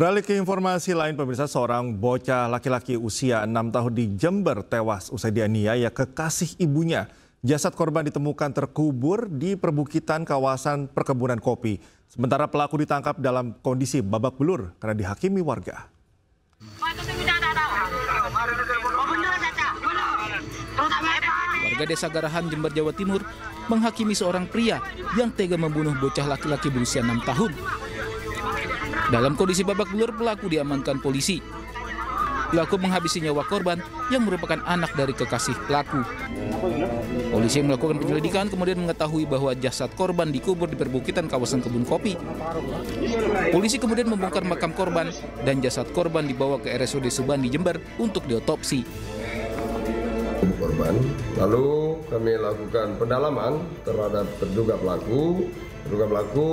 Beralih ke informasi lain, pemirsa, seorang bocah laki-laki usia 6 tahun di Jember tewas usai dianiaya kekasih ibunya. Jasad korban ditemukan terkubur di perbukitan kawasan perkebunan kopi. Sementara pelaku ditangkap dalam kondisi babak belur karena dihakimi warga. Warga desa Garahan, Jember, Jawa Timur menghakimi seorang pria yang tega membunuh bocah laki-laki berusia 6 tahun. Dalam kondisi babak belur, pelaku diamankan polisi. Pelaku menghabisi nyawa korban yang merupakan anak dari kekasih pelaku. Polisi yang melakukan penyelidikan kemudian mengetahui bahwa jasad korban dikubur di perbukitan kawasan kebun kopi. Polisi kemudian membongkar makam korban dan jasad korban dibawa ke RSUD Subandi, Jember untuk diotopsi. Korban. Lalu kami lakukan pendalaman terhadap terduga pelaku. Terduga pelaku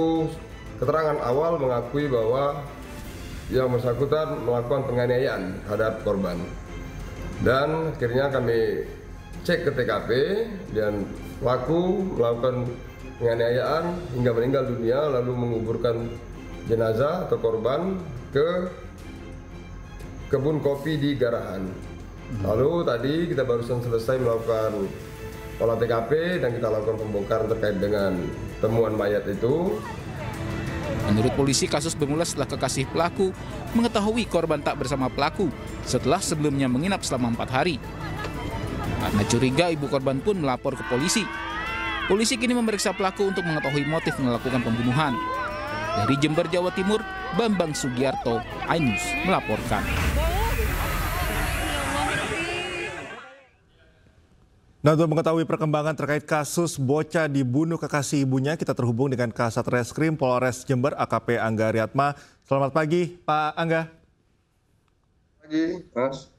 keterangan awal mengakui bahwa yang bersangkutan melakukan penganiayaan terhadap korban. Dan akhirnya kami cek ke TKP dan pelaku melakukan penganiayaan hingga meninggal dunia, lalu menguburkan jenazah atau korban ke kebun kopi di Garahan. Lalu tadi kita barusan selesai melakukan olah TKP dan kita lakukan pembongkaran terkait dengan temuan mayat itu. Menurut polisi, kasus bermula setelah kekasih pelaku mengetahui korban tak bersama pelaku setelah sebelumnya menginap selama 4 hari. Karena curiga, ibu korban pun melapor ke polisi. Polisi kini memeriksa pelaku untuk mengetahui motif melakukan pembunuhan. Dari Jember, Jawa Timur, Bambang Sugiarto, iNews melaporkan. Nah, untuk mengetahui perkembangan terkait kasus bocah dibunuh kekasih ibunya, kita terhubung dengan Kasat Reskrim Polres Jember AKP Angga Riatma. Selamat pagi, Pak Angga. Pagi, Mas.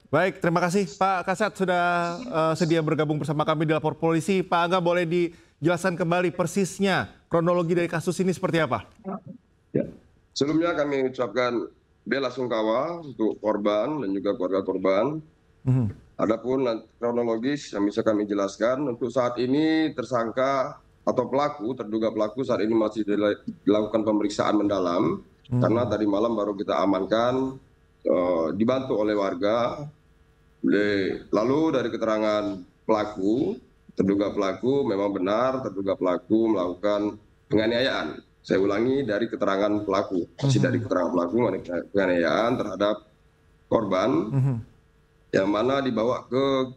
Baik, terima kasih Pak Kasat sudah sedia bergabung bersama kami di Lapor Polisi. Pak Angga, boleh dijelaskan kembali persisnya kronologi dari kasus ini seperti apa? Ya. Sebelumnya kami ucapkan bela sungkawa untuk korban dan juga keluarga korban. Adapun kronologis yang bisa kami jelaskan, untuk saat ini tersangka atau pelaku, terduga pelaku saat ini masih dilakukan pemeriksaan mendalam. Karena tadi malam baru kita amankan, dibantu oleh warga. Lalu dari keterangan pelaku, terduga pelaku memang benar terduga pelaku melakukan penganiayaan. Saya ulangi, dari keterangan pelaku, masih dari keterangan pelaku penganiayaan terhadap korban. Yang mana dibawa ke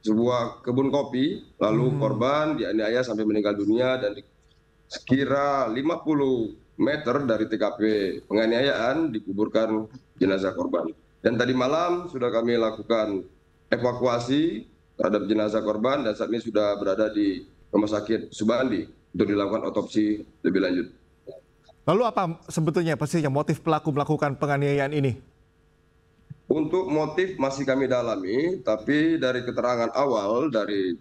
sebuah kebun kopi, lalu korban dianiaya sampai meninggal dunia, dan sekira 50 meter dari TKP penganiayaan dikuburkan jenazah korban. Dan tadi malam sudah kami lakukan evakuasi terhadap jenazah korban dan saat ini sudah berada di Rumah Sakit Subandi untuk dilakukan otopsi lebih lanjut. Lalu apa sebetulnya pastinya motif pelaku melakukan penganiayaan ini? Untuk motif masih kami dalami, tapi dari keterangan awal dari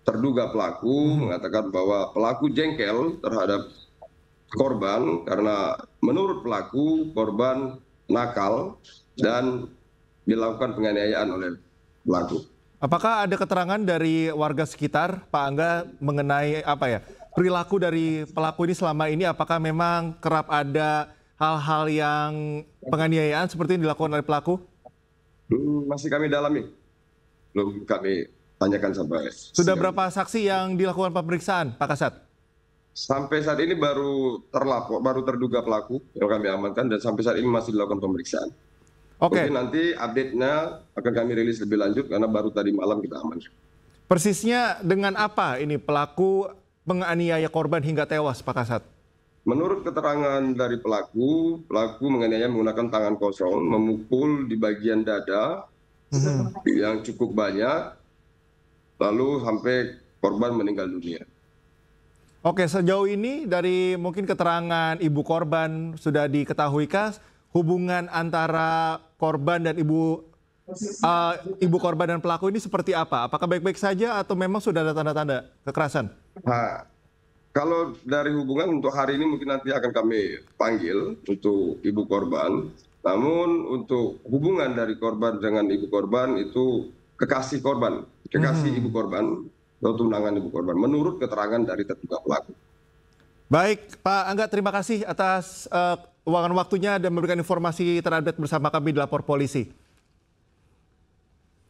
terduga pelaku mengatakan bahwa pelaku jengkel terhadap korban karena menurut pelaku korban nakal dan dilakukan penganiayaan oleh pelaku. Apakah ada keterangan dari warga sekitar, Pak Angga, mengenai perilaku dari pelaku ini selama ini? Apakah memang kerap ada hal-hal yang penganiayaan seperti yang dilakukan oleh pelaku? Masih kami dalami, belum kami tanyakan sampai. Sudah berapa saksi yang dilakukan pemeriksaan, Pak Kasat? Sampai saat ini baru terduga pelaku yang kami amankan dan sampai saat ini masih dilakukan pemeriksaan. Oke. Mungkin nanti update-nya akan kami rilis lebih lanjut karena baru tadi malam kita amankan. Persisnya dengan apa ini pelaku menganiaya korban hingga tewas, Pak Kasat? Menurut keterangan dari pelaku menganiaya menggunakan tangan kosong, memukul di bagian dada yang cukup banyak, lalu sampai korban meninggal dunia. Oke, sejauh ini dari mungkin keterangan ibu korban sudah diketahuikah hubungan antara korban dan ibu korban dan pelaku ini seperti apa? Apakah baik-baik saja atau memang sudah ada tanda-tanda kekerasan? Kalau dari hubungan untuk hari ini mungkin nanti akan kami panggil untuk ibu korban. Namun untuk hubungan dari korban dengan ibu korban itu kekasih korban, kekasih ibu korban, atau tunangan ibu korban, menurut keterangan dari terduga pelaku. Baik, Pak Angga, terima kasih atas luangan waktunya dan memberikan informasi terupdate bersama kami di Lapor Polisi.